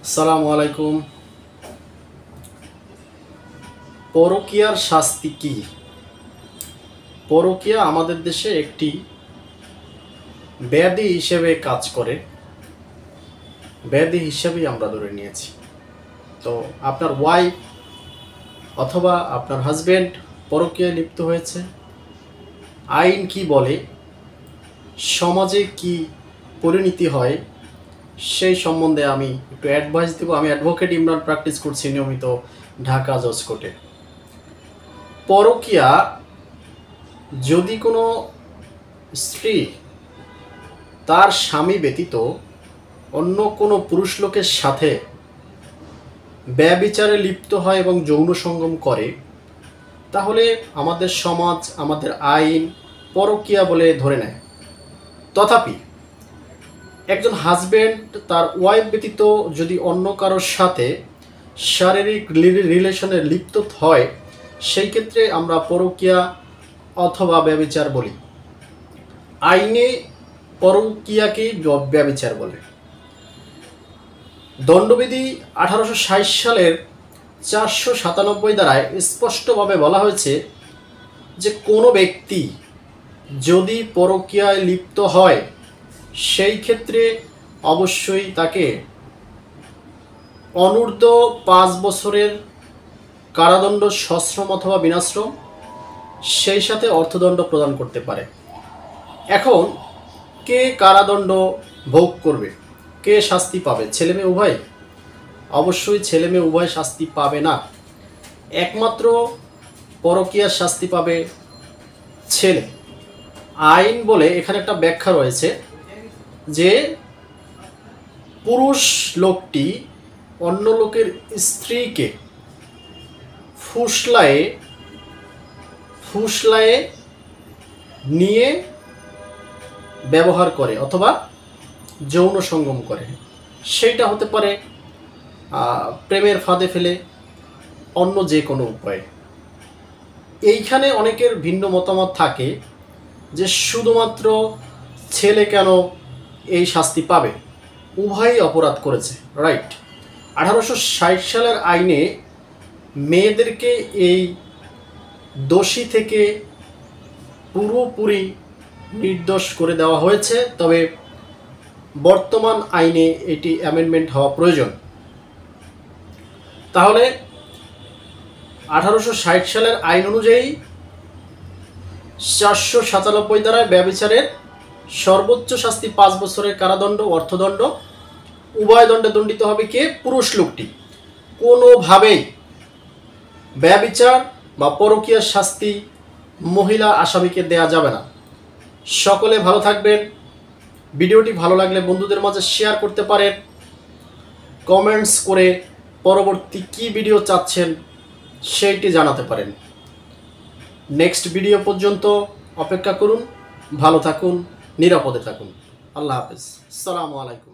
আসসালামু আলাইকুম। পরকীয়ার শাস্তি কি? পরকীয়া আমাদের দেশে একটি ব্যাধি হিসেবে কাজ করে, ব্যাধি হিসেবেই আমরা ধরে নিয়েছি। তো আপনার ওয়াইফ অথবা আপনার হাজবেন্ড পরকীয়ায় লিপ্ত হয়েছে, আইন কি বলে, সমাজে কি পরিণতি হয়, সেই সম্বন্ধে আমি একটু অ্যাডভাইস দেব। আমি অ্যাডভোকেট ইমরান প্র্যাকটিস করছি নিয়মিত ঢাকা জজ কোর্টে। পরকীয়া যদি কোনো স্ত্রী তার স্বামী ব্যতীত অন্য কোনো পুরুষ লোকের সাথে ব্যভিচারে লিপ্ত হয় এবং যৌন সঙ্গম করে, তাহলে আমাদের সমাজ, আমাদের আইন পরকীয়া বলে ধরে নেয়। তথাপি একজন হাজব্যান্ড তার ওয়াইফ ব্যতীত যদি অন্য কারোর সাথে শারীরিক রিলেশনে লিপ্ত হয়, সেই ক্ষেত্রে আমরা পরকীয়া অথবা ব্যভিচার বলি। আইনে পরকীয়াকেই ব্যভিচার বলে। দণ্ডবিধি 1860 সালের 497 ধারায় স্পষ্টভাবে বলা হয়েছে যে কোনো ব্যক্তি যদি পরকীয়ায় লিপ্ত হয়, সেই ক্ষেত্রে অবশ্যই তাকে অনূর্ধ্ব 5 বছরের কারাদণ্ড, সশ্রম অথবা বিনাশ্রম, সেই সাথে অর্থদণ্ড প্রদান করতে পারে। এখন কে কারাদণ্ড ভোগ করবে, কে শাস্তি পাবে? ছেলে মেয়ে উভয়? অবশ্যই ছেলে মেয়ে উভয় শাস্তি পাবে না। একমাত্র পরকীয়ার শাস্তি পাবে ছেলে। আইন বলে এখানে একটা ব্যাখ্যা রয়েছে যে পুরুষ লোকটি অন্য লোকের স্ত্রীকে ফুসলায়ে নিয়ে ব্যবহার করে অথবা যৌন সঙ্গম করে। সেইটা হতে পারে প্রেমের ফাঁদে ফেলে, অন্য যে কোনো উপায়ে। এইখানে অনেকের ভিন্ন মতামত থাকে যে শুধুমাত্র ছেলে কেন এই শাস্তি পাবে, উভয়ই অপরাধ করেছে, রাইট। 1860 সালের আইনে মেয়েদেরকে এই দোষী থেকে পুরোপুরি নির্দোষ করে দেওয়া হয়েছে, তবে বর্তমান আইনে এটি অ্যামেন্ডমেন্ট হওয়া প্রয়োজন। তাহলে 1860 সালের আইন অনুযায়ী 497 ধারায় ব্যভিচারের সর্বোচ্চ শাস্তি 5 বছরের কারাদণ্ড, অর্থদণ্ড, উভয় দণ্ডে দণ্ডিত হবে কে? পুরুষ লোকটি। কোনোভাবেই ব্যভিচার বা পরকীয়ার শাস্তি মহিলা আসামিকে দেয়া যাবে না। সকলে ভালো থাকবেন। ভিডিওটি ভালো লাগলে বন্ধুদের মাঝে শেয়ার করতে পারেন। কমেন্টস করে পরবর্তী কি ভিডিও চাচ্ছেন সেইটি জানাতে পারেন। নেক্সট ভিডিও পর্যন্ত অপেক্ষা করুন। ভালো থাকুন, নিরাপদে থাকুন। আল্লাহ হাফেজ। আসসালামু আলাইকুম।